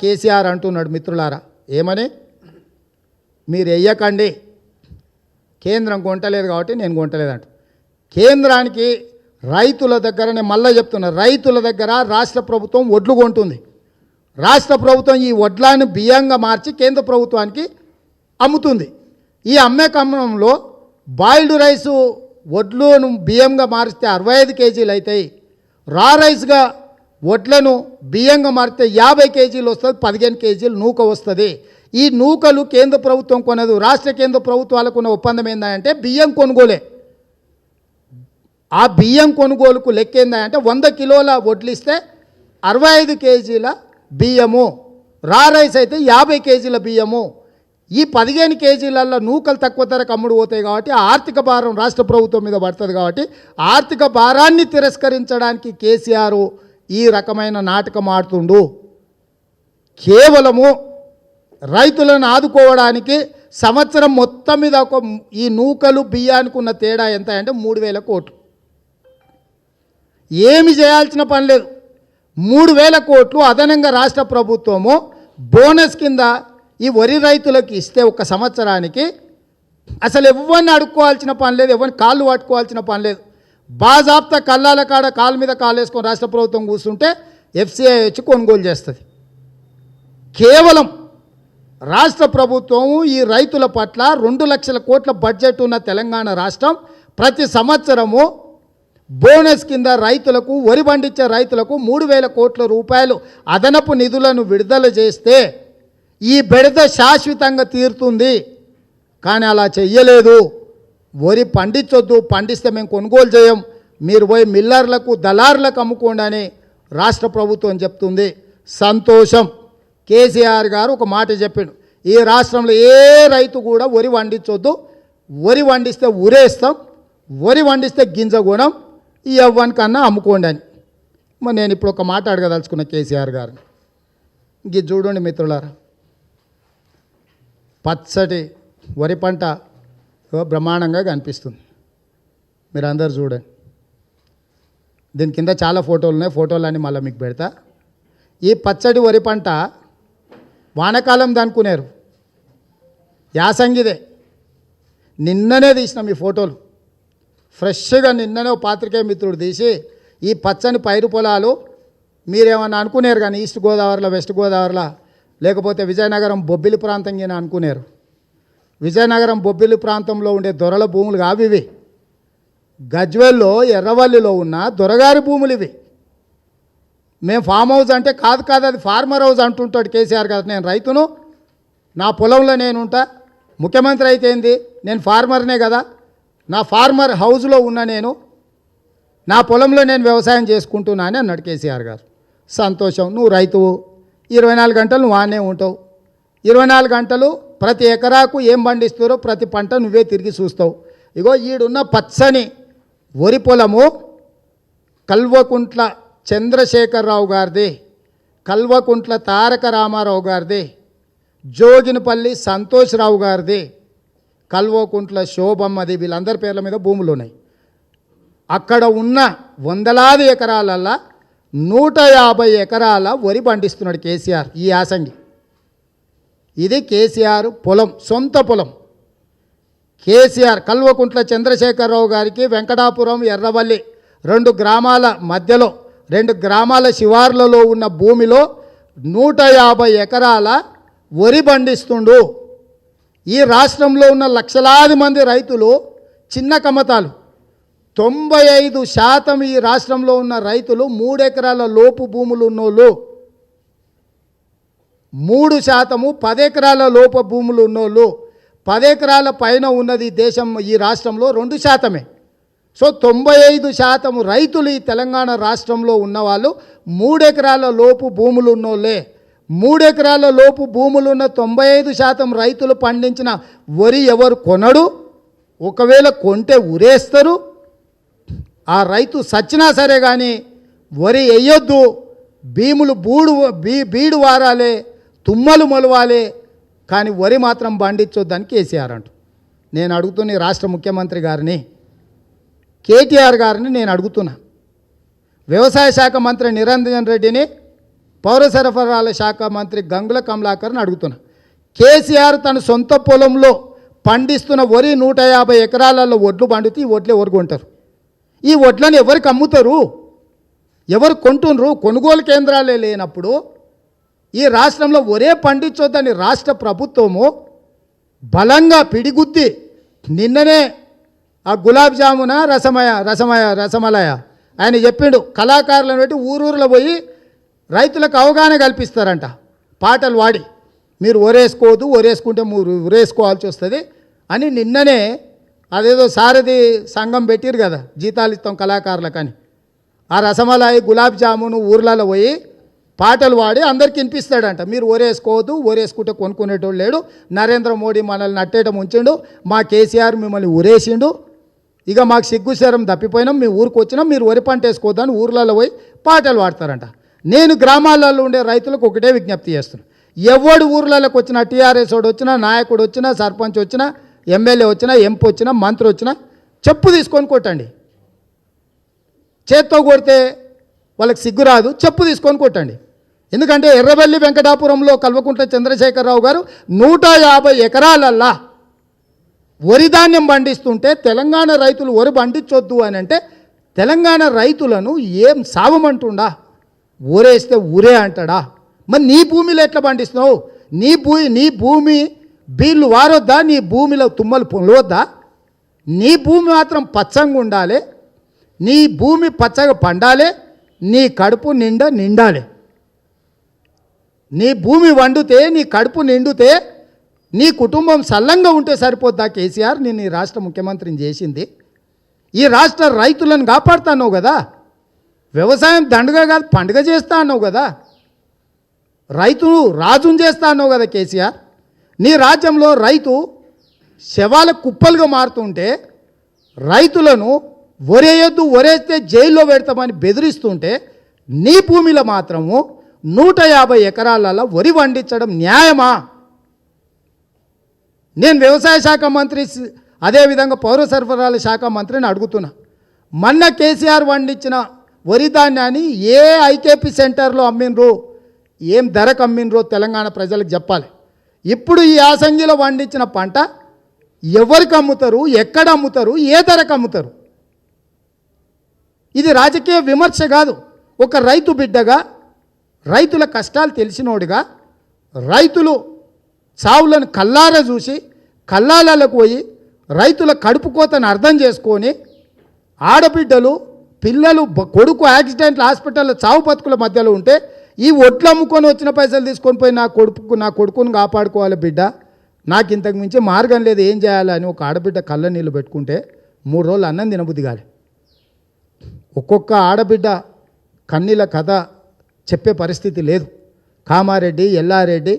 కేసీఆర్ అంటున్నాడు మిత్రులారా, ఏమని? మీరు వెయ్యకండి, కేంద్రం కొంటలేదు కాబట్టి నేను కొంటలేదంట. కేంద్రానికి రైతుల దగ్గర, నేను మళ్ళీ చెప్తున్నా, రైతుల దగ్గర రాష్ట్ర ప్రభుత్వం వడ్లు కొంటుంది. రాష్ట్ర ప్రభుత్వం ఈ వడ్లను బియ్యంగా మార్చి కేంద్ర ప్రభుత్వానికి అమ్ముతుంది. ఈ అమ్మే క్రమంలో బాయిల్డ్ రైసు వడ్లను బియ్యంగా మారిస్తే 65 కేజీలు అవుతాయి. రా రైస్గా వడ్లను బియ్యంగా మారితే 50 కేజీలు వస్తుంది, 15 కేజీలు నూక వస్తుంది. ఈ నూకలు కేంద్ర ప్రభుత్వం కొనదు. రాష్ట్ర కేంద్ర ప్రభుత్వాలకు ఉన్న ఒప్పందం ఏంటంటే బియ్యం కొనుగోలే. ఆ బియ్యం కొనుగోలుకు లెక్క ఏంటంటే 100 కిలోల వడ్లు ఇస్తే 65 కేజీల బియ్యము, రా రైస్ అయితే 50 కేజీల బియ్యము. ఈ 15 కేజీలలో నూకలు తక్కువ ధరకు అమ్ముడు పోతాయి కాబట్టి ఆర్థిక భారం రాష్ట్ర ప్రభుత్వం మీద పడుతుంది. కాబట్టి ఆర్థిక భారాన్ని తిరస్కరించడానికి కేసీఆర్ ఈ రకమైన నాటకం ఆడుతుండు. కేవలము రైతులను ఆదుకోవడానికి సంవత్సరం మొత్తం మీద ఈ నూకలు బియ్యానికి ఉన్న తేడా ఎంత అంటే 3,000 కోట్లు. ఏమి చేయాల్సిన పని లేదు. 3,000 కోట్లు అదనంగా రాష్ట్ర ప్రభుత్వము బోనస్ కింద ఈ వరి రైతులకు ఇస్తే ఒక సంవత్సరానికి అసలు ఎవరిని అడుక్కోవాల్సిన పని లేదు, ఎవరిని కాళ్ళు పట్టుకోవాల్సిన పని లేదు. బాజాప్తా కళ్ళాల కాడ కాళ్ళ మీద కాళ్ళు వేసుకొని రాష్ట్ర ప్రభుత్వం కూర్చుంటే FCI వచ్చి కొనుగోలు చేస్తుంది. కేవలం రాష్ట్ర ప్రభుత్వం ఈ రైతుల పట్ల 2 లక్షల కోట్ల బడ్జెట్ ఉన్న తెలంగాణ రాష్ట్రం ప్రతి సంవత్సరము బోనస్ కింద రైతులకు, వరి పండించే రైతులకు 3,000 కోట్ల రూపాయలు అదనపు నిధులను విడుదల చేస్తే ఈ బెడద శాశ్వతంగా తీరుతుంది. కానీ అలా చెయ్యలేదు. వరి పండించొద్దు, పండిస్తే మేము కొనుగోలు చేయం, మీరు పోయి మిల్లర్లకు దళారులకు అమ్ముకోండి అని రాష్ట్ర ప్రభుత్వం చెప్తుంది. సంతోషం. కేసీఆర్ గారు ఒక మాట చెప్పిండు, ఈ రాష్ట్రంలో ఏ రైతు కూడా వరి వండించొద్దు, వరి వండిస్తే ఉరేస్తాం, వరి వండిస్తే గింజ కొనం, ఈ ఎవ్వనికన్నా అమ్ముకోండి అని. మరి నేను ఇప్పుడు ఒక మాట అడగదలుచుకున్న కేసీఆర్ గారిని. ఇది చూడండి మిత్రులారా, పచ్చటి వరి పంట బ్రహ్మాండంగా కనిపిస్తుంది. మీరు అందరు చూడండి. దీని కింద చాలా ఫోటోలు ఉన్నాయి, ఫోటోలన్నీ మళ్ళీ మీకు పెడతా. ఈ పచ్చడి వరి పంట వానకాలం దనుకునేరు, యాసంగిదే. నిన్ననే తీసినాం ఈ ఫోటోలు, ఫ్రెష్గా నిన్ననే పాత్రికేయ మిత్రుడు తీసి ఈ పచ్చని పైరు పొలాలు మీరేమన్నా అనుకునేరు కానీ ఈస్ట్ గోదావరిలో, వెస్ట్ గోదావరిలో, లేకపోతే విజయనగరం బొబ్బిలి ప్రాంతం కింద అనుకునేరు. విజయనగరం బొబ్బిలి ప్రాంతంలో ఉండే దొరల భూములు కావు ఇవి. గజ్వెల్లో ఎర్రవల్లిలో ఉన్న దొరగారి భూములు ఇవి. మేము ఫామ్ హౌస్ అంటే కాదు అది ఫార్మర్ హౌస్ అంటుంటాడు కేసీఆర్ గారు. నేను రైతును, నా పొలంలో నేను ఉంటా. ముఖ్యమంత్రి అయితే ఏంది, నేను ఫార్మర్నే కదా, నా ఫార్మర్ హౌస్లో ఉన్న నేను, నా పొలంలో నేను వ్యవసాయం చేసుకుంటున్నా అని అన్నాడు కేసీఆర్ గారు. సంతోషం. నువ్వు రైతువు, 24 గంటలు నువ్వు ఆనే ఉంటావు. 24 గంటలు ప్రతి ఎకరాకు ఏం పండిస్తారో ప్రతి పంట నువ్వే తిరిగి చూస్తావు. ఇగో ఈడున్న పచ్చని వరి పొలము కల్వకుంట్ల చంద్రశేఖరరావు గారిది, కల్వకుంట్ల తారక రామారావు గారిది, జోగినపల్లి సంతోష్రావు గారిది, కల్వకుంట్ల శోభమ్మది. వీళ్ళందరి పేర్ల మీద భూములు ఉన్నాయి. అక్కడ ఉన్న వందలాది ఎకరాలల్లా 150 ఎకరాల వరి పండిస్తున్నాడు కేసీఆర్ ఈ యాసంగి. ఇది కేసీఆర్ పొలం, సొంత పొలం. కేసీఆర్ కల్వకుంట్ల చంద్రశేఖరరావు గారికి వెంకటాపురం, ఎర్రవల్లి 2 గ్రామాల మధ్యలో, 2 గ్రామాల శివార్లలో ఉన్న భూమిలో 150 ఎకరాల వరి పండిస్తుండు. ఈ రాష్ట్రంలో ఉన్న లక్షలాది మంది రైతులు చిన్న కమతాలు. 95% ఈ రాష్ట్రంలో ఉన్న రైతులు 3 ఎకరాల లోపు భూములు ఉన్నోళ్ళు, 3% 10 ఎకరాల లోపు భూములు ఉన్నోళ్ళు, 10 ఎకరాల పైన ఉన్నది దేశం ఈ రాష్ట్రంలో 2%. సో 95% రైతులు ఈ తెలంగాణ రాష్ట్రంలో ఉన్నవాళ్ళు 3 ఎకరాల లోపు భూములు ఉన్నోళ్ళే. 3 ఎకరాల లోపు భూములు ఉన్న 95% రైతులు పండించిన వరి ఎవరు కొనడు, ఒకవేళ కొంటే ఉరేస్తారు. ఆ రైతు సచ్చినా సరే కానీ వరి వేయొద్దు, భీములు బీడు వారాలే, తుమ్మలు మొలవాలే, కానీ వరి మాత్రం పండించొద్దని కేసీఆర్ అంటూ. నేను అడుగుతున్న రాష్ట్ర ముఖ్యమంత్రి గారిని, కేటీఆర్ గారిని నేను అడుగుతున్నా, వ్యవసాయ శాఖ మంత్రి నిరంజన్ రెడ్డిని పౌర సరఫరాల శాఖ మంత్రి గంగుల కమలాకర్ని అడుగుతున్నా. కేసీఆర్ తన సొంత పొలంలో పండిస్తున్న వరి 150 ఎకరాలలో వడ్లు పండితే ఈ వడ్లు ఎవరు కొంటారు? ఈ వడ్లను ఎవరికి అమ్ముతారు? ఎవరు కొంటున్నారు? కొనుగోలు కేంద్రాలే లేనప్పుడు ఈ రాష్ట్రంలో వరే పండించొద్దని రాష్ట్ర ప్రభుత్వము బలంగా పిడిగుద్ది నిన్ననే ఆ గులాబ్ జామున రసమలయ ఆయన చెప్పిండు, కళాకారులను పెట్టి ఊరూరులో పోయి రైతులకు అవగాహన కల్పిస్తారంట పాటలు వాడి. మీరు ఒరేసుకోవద్దు, ఒరేసుకుంటే మీరు ఉరేసుకోవాల్సి వస్తుంది అని నిన్ననే అదేదో సారథి సంఘం పెట్టిరు కదా, జీతాలు ఇస్తాం కళాకారులకని. ఆ రసమలాయి గులాబ్ జామును ఊర్లలో పోయి పాటలు వాడి అందరికి వినిపిస్తాడంట. మీరు ఒరేసుకోవద్దు, ఒరేసుకుంటే కొనుక్కునేటోడు లేడు, నరేంద్ర మోడీ మనల్ని అట్టేయటం ఉంచిండు, మా కేసీఆర్ మిమ్మల్ని ఉరేసిండు, ఇక మాకు సిగ్గుశరం తప్పిపోయినాం, మీ ఊరికి వచ్చినాం, మీరు వరి పంట వేసుకోవద్దని ఊర్లలో పోయి పాటలు పాడతారంట. నేను గ్రామాలలో ఉండే రైతులకు ఒకటే విజ్ఞప్తి చేస్తున్నాను, ఎవడు ఊర్లలోకి వచ్చినా, టీఆర్ఎస్ వాడు వచ్చినా, నాయకుడు వచ్చినా, సర్పంచ్ వచ్చినా, ఎమ్మెల్యే వచ్చినా, ఎంపీ వచ్చినా, మంత్రి వచ్చినా చెప్పు తీసుకొని కొట్టండి. చేత్తో కొడితే వాళ్ళకి సిగ్గు రాదు, చెప్పు తీసుకొని కొట్టండి. ఎందుకంటే ఎర్రబెల్లి వెంకటాపురంలో కల్వకుంట్ల చంద్రశేఖరరావు గారు 150 ఎకరాలల్లా వరి ధాన్యం పండిస్తుంటే తెలంగాణ రైతులు వరి పండించొద్దు అని అంటే తెలంగాణ రైతులను ఏం సావమంటుండా? ఊరేస్తే ఊరే అంటాడా? మరి నీ భూమిలో ఎట్లా పండిస్తున్నావు? నీ భూమి బీళ్ళు వారొద్దా? నీ భూమిలో తుమ్మలు పొలవద్దా? నీ భూమి మాత్రం పచ్చంగా ఉండాలి, నీ భూమి పచ్చగా పండాలి, నీ కడుపు నిండాలి. నీ భూమి వండితే, నీ కడుపు నిండితే, నీ కుటుంబం సల్లంగా ఉంటే సరిపోద్దా? కేసీఆర్ నేను ఈ రాష్ట్ర ముఖ్యమంత్రిని చేసింది ఈ రాష్ట్ర రైతులను కాపాడుతా అన్నావు కదా, వ్యవసాయం దండగా కాదు పండుగ చేస్తా అన్నావు కదా, రైతును రాజును చేస్తా అన్నావు కదా కేసీఆర్. నీ రాజ్యంలో రైతు శవాల కుప్పలుగా మారుతుంటే, రైతులను ఒరేయొద్దు, ఒరేస్తే జైల్లో పెడతామని బెదిరిస్తుంటే, నీ భూమిలో మాత్రము 150 ఎకరాలలో వరి పండించడం న్యాయమా? నేను వ్యవసాయ శాఖ మంత్రి, అదేవిధంగా పౌర సరఫరాల శాఖ మంత్రిని అడుగుతున్నా, మొన్న కేసీఆర్ పండించిన వరి ధాన్యాన్ని ఏ ఐకేపీ సెంటర్లో అమ్మినరో, ఏం ధరకు అమ్మినరో తెలంగాణ ప్రజలకు చెప్పాలి. ఇప్పుడు ఈ యాసంగిలో పండించిన పంట ఎవరికి అమ్ముతారు, ఎక్కడ అమ్ముతారు, ఏ ధరకు అమ్ముతారు? ఇది రాజకీయ విమర్శ కాదు. ఒక రైతు బిడ్డగా, రైతుల కష్టాలు తెలిసినోడిగా, రైతులు సావులను కల్లారా చూసి కల్లాలకు పోయి రైతుల కడుపు కోతను అర్థం చేసుకొని, ఆడబిడ్డలు పిల్లలు కొడుకు యాక్సిడెంట్లు హాస్పిటల్లో చావు బతుకుల మధ్యలో ఉంటే ఈ ఒట్లు అమ్ముకొని వచ్చిన పైసలు తీసుకొని పోయి నా కొడుకుని కాపాడుకోవాలి బిడ్డ, నాకు ఇంతకు మించి మార్గం లేదు, ఏం చేయాలని ఒక ఆడబిడ్డ కళ్ళ నీళ్ళు పెట్టుకుంటే 3 రోజులు అన్నం తినబుద్ధి కాలే. ఒక్కొక్క ఆడబిడ్డ కన్నీళ్ళ కథ చెప్పే పరిస్థితి లేదు. కామారెడ్డి, ఎల్లారెడ్డి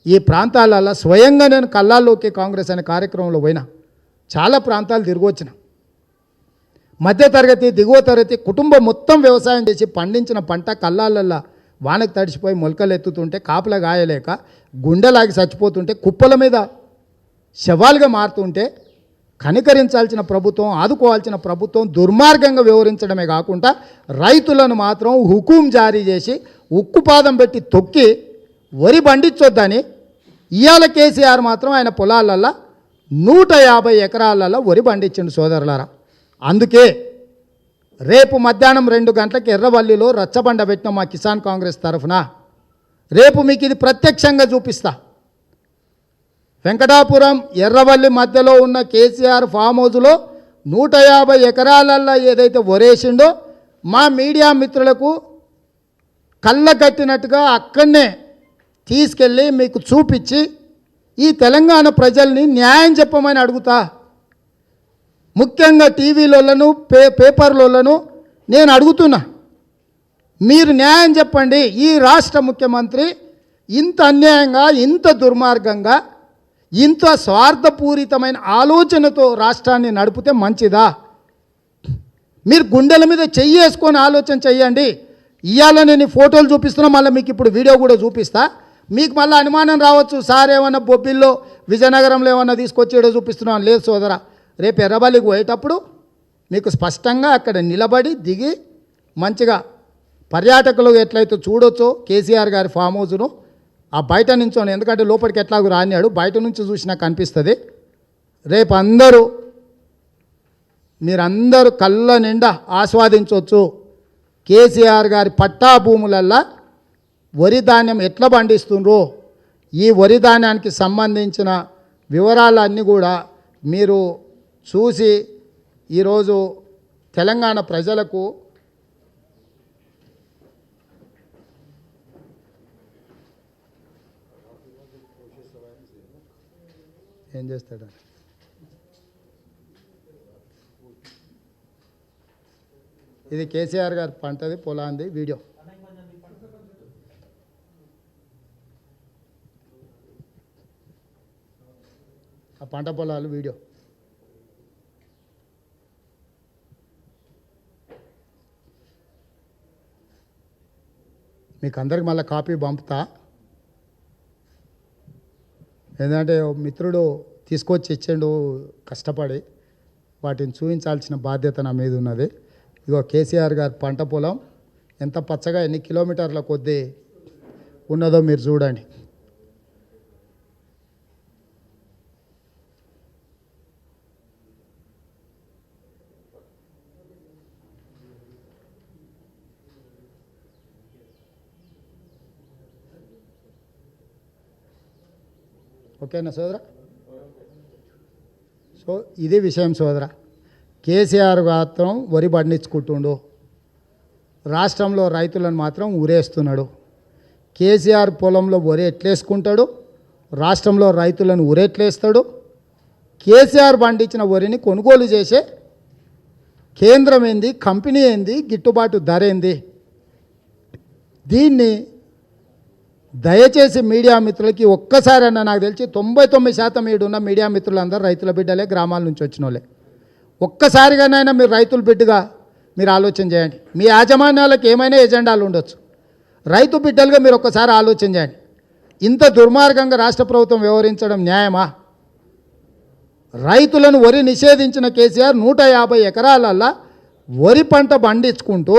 ఈ ప్రాంతాలలో స్వయంగా నేను కల్లాల్లోకి కాంగ్రెస్ అనే కార్యక్రమంలో పోయినా, చాలా ప్రాంతాలు తిరిగి వచ్చిన. మధ్యతరగతి, దిగువ తరగతి కుటుంబం మొత్తం వ్యవసాయం చేసి పండించిన పంట కల్లాలల్లో వానకు తడిచిపోయి మొలకలు ఎత్తుతుంటే, కాపలా గాయలేక గుండెలాగి చచ్చిపోతుంటే, కుప్పల మీద శవాలుగా మారుతుంటే కనికరించాల్సిన ప్రభుత్వం, ఆదుకోవాల్సిన ప్రభుత్వం దుర్మార్గంగా వ్యవహరించడమే కాకుండా రైతులను మాత్రం హుకుం జారీ చేసి ఉక్కుపాదం పెట్టి తొక్కి వరి పండించొద్దని ఇవాళ కేసీఆర్ మాత్రం ఆయన పొలాలల్లో 150 ఎకరాలలో వరి పండించిండు సోదరులారా. అందుకే రేపు మధ్యాహ్నం 2 గంటలకు ఎర్రవల్లిలో రచ్చబండ పెట్టిన మా కిసాన్ కాంగ్రెస్ తరఫున రేపు మీకు ఇది ప్రత్యక్షంగా చూపిస్తా. వెంకటాపురం ఎర్రవల్లి మధ్యలో ఉన్న కేసీఆర్ ఫామ్ హౌస్లో 150 ఎకరాలల్లో ఏదైతే వరేసిండో మా మీడియా మిత్రులకు కళ్ళగట్టినట్టుగా అక్కడనే తీసుకెళ్ళి మీకు చూపించి ఈ తెలంగాణ ప్రజల్ని న్యాయం చెప్పమని అడుగుతా. ముఖ్యంగా టీవీలోళ్ళను, పేపర్లోళ్ళను నేను అడుగుతున్నా, మీరు న్యాయం చెప్పండి. ఈ రాష్ట్ర ముఖ్యమంత్రి ఇంత అన్యాయంగా, ఇంత దుర్మార్గంగా, ఇంత స్వార్థపూరితమైన ఆలోచనతో రాష్ట్రాన్ని నడిపితే మంచిదా? మీరు గుండెల మీద చెయ్యేసుకొని ఆలోచన చెయ్యండి. ఇవాళ నేను ఫోటోలు చూపిస్తున్నా, మళ్ళీ మీకు ఇప్పుడు వీడియో కూడా చూపిస్తా. మీకు మళ్ళీ అనుమానం రావచ్చు, సార్ ఏమన్నా బొబ్బిల్లో విజయనగరంలో ఏమన్నా తీసుకొచ్చేడో చూపిస్తున్నాను. లేదు సోదరా, రేపు ఎర్రబల్లికి పోయేటప్పుడు మీకు స్పష్టంగా అక్కడ నిలబడి దిగి మంచిగా పర్యాటకులు ఎట్లయితే చూడొచ్చో కేసీఆర్ గారి ఫామ్ హౌస్ను ఆ బయట నుంచోని, ఎందుకంటే లోపలికి ఎట్లాగూ రానియాడు, బయట నుంచి చూసినా కనిపిస్తుంది. రేపు మీరందరూ కళ్ళ నిండా ఆస్వాదించవచ్చు కేసీఆర్ గారి పట్టా భూములల్లో వరి ధాన్యం ఎట్లా పండిస్తుండ్రో. ఈ వరి ధాన్యానికి సంబంధించిన వివరాలన్నీ కూడా మీరు చూసి ఈరోజు తెలంగాణ ప్రజలకు ఏం చేస్తాడు. ఇది కేసీఆర్ గారి పంటది, పొలాంది వీడియో. ఆ పంట పొలాలు వీడియో. మీకు అందరికి మళ్ళీ కాపీ పంపుతా. ఎందుకంటే మిత్రుడు తీసుకొచ్చి ఇచ్చిండు కష్టపడి, వాటిని చూపించాల్సిన బాధ్యత నా మీద ఉన్నది. ఇగో కేసీఆర్ గారి పంట పొలం ఎంత పచ్చగా ఎన్ని కిలోమీటర్ల కొద్దీ ఉన్నదో మీరు చూడండి. ఓకేనా సోదరా? సో ఇది విషయం సోదరా. కేసీఆర్ మాత్రం వరి పండించుకుంటుండు, రాష్ట్రంలో రైతులను మాత్రం ఊరేస్తున్నాడు. కేసీఆర్ పొలంలో వరి ఎట్లేసుకుంటాడు, రాష్ట్రంలో రైతులను ఊరెట్లేస్తాడు. కేసీఆర్ పండించిన వరిని కొనుగోలు చేసే కేంద్రం ఏంది, కంపెనీ ఏంది, గిట్టుబాటు ధర ఏంది? దీన్ని దయచేసి మీడియా మిత్రులకి ఒక్కసారైనా, నాకు తెలిసి 99% ఈడున్న మీడియా మిత్రులందరూ రైతుల బిడ్డలే, గ్రామాల నుంచి వచ్చిన వాళ్ళే. ఒక్కసారిగానైనా మీరు రైతుల బిడ్డగా మీరు ఆలోచన చేయండి. మీ యాజమాన్యాలకు ఏమైనా ఎజెండాలు ఉండొచ్చు, రైతు బిడ్డలుగా మీరు ఒక్కసారి ఆలోచన చేయండి. ఇంత దుర్మార్గంగా రాష్ట్ర ప్రభుత్వం వ్యవహరించడం న్యాయమా? రైతులను వరి నిషేధించిన కేసీఆర్ 150 ఎకరాలల్లో వరి పంట పండించుకుంటూ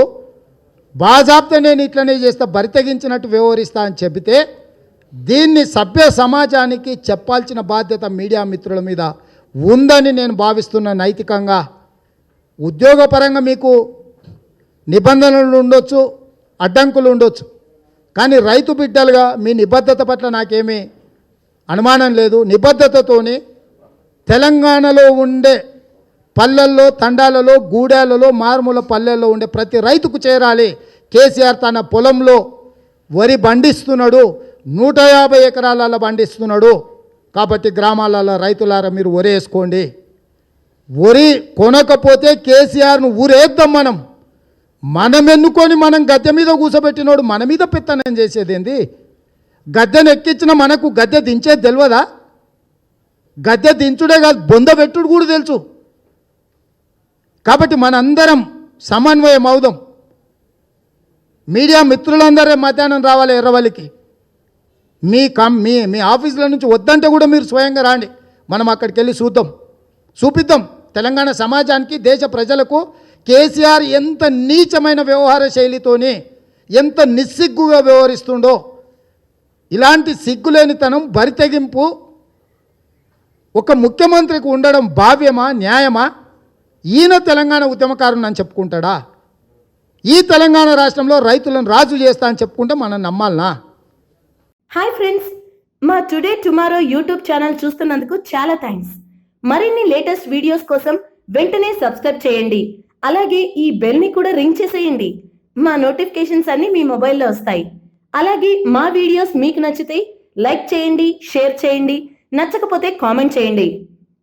బాజాబ్తా నేను ఇట్లనే చేస్తా, బరితెగించినట్టు వ్యవహరిస్తా అని చెబితే దీన్ని సభ్య సమాజానికి చెప్పాల్సిన బాధ్యత మీడియా మిత్రుల మీద ఉందని నేను భావిస్తున్న. నైతికంగా ఉద్యోగపరంగా మీకు నిబంధనలు ఉండొచ్చు, అడ్డంకులు ఉండొచ్చు, కానీ రైతు బిడ్డలుగా మీ నిబద్ధత పట్ల నాకేమీ అనుమానం లేదు. నిబద్ధతతోని తెలంగాణలో ఉండే పల్లెల్లో, తండాలలో, గూడాలలో, మారుమూల పల్లెల్లో ఉండే ప్రతి రైతుకు చేరాలి. కేసీఆర్ తన పొలంలో వరి పండిస్తున్నాడు, 150 ఎకరాలలో పండిస్తున్నాడు. కాబట్టి గ్రామాలలో రైతులారా మీరు వరి వేసుకోండి. వరి కొనకపోతే కేసీఆర్ను ఊరేద్దాం. మనం ఎన్నుకొని మనం గద్దె మీద కూర్చోబెట్టినోడు మన మీద పెత్తనం చేసేది ఏంది? గద్దెను ఎక్కించిన మనకు గద్దె దించేది తెలియదా? గద్దె దించుడే కాదు, బొంద పెట్టుడు కూడా తెలుసు. కాబట్టి మనందరం సమన్వయం అవుదాం. మీడియా మిత్రులందరే మధ్యాహ్నం రావాలి ఎర్రవల్లికి. మీ ఆఫీసుల నుంచి వద్దంటే కూడా మీరు స్వయంగా రాండి, మనం అక్కడికి వెళ్ళి చూపిద్దాం తెలంగాణ సమాజానికి, దేశ ప్రజలకు కేసీఆర్ ఎంత నీచమైన వ్యవహార శైలితోని, ఎంత నిస్సిగ్గుగా వ్యవహరిస్తుండో. ఇలాంటి సిగ్గులేనితనం, బరితెగింపు ఒక ముఖ్యమంత్రికి ఉండడం భావ్యమా, న్యాయమా? ఈయన తెలంగాణ ఉద్యమకారుని అని చెప్పుకుంటాడా? ఈ తెలంగాణ రాష్ట్రంలో రైతులను రాజు చేస్తా అని చెప్పుకుంటే మనం నమ్మాలనా? హాయ్ ఫ్రెండ్స్, మా టుడే టుమారో యూట్యూబ్ ఛానల్ చూస్తున్నందుకు చాలా థ్యాంక్స్. మరిన్ని లేటెస్ట్ వీడియోస్ కోసం వెంటనే సబ్స్క్రైబ్ చేయండి. అలాగే ఈ బెల్ ని కూడా రింగ్ చేసేయండి. మా నోటిఫికేషన్స్ అన్ని మీ మొబైల్లో వస్తాయి. అలాగే మా వీడియోస్ మీకు నచ్చితే లైక్ చేయండి, షేర్ చేయండి, నచ్చకపోతే కామెంట్ చేయండి.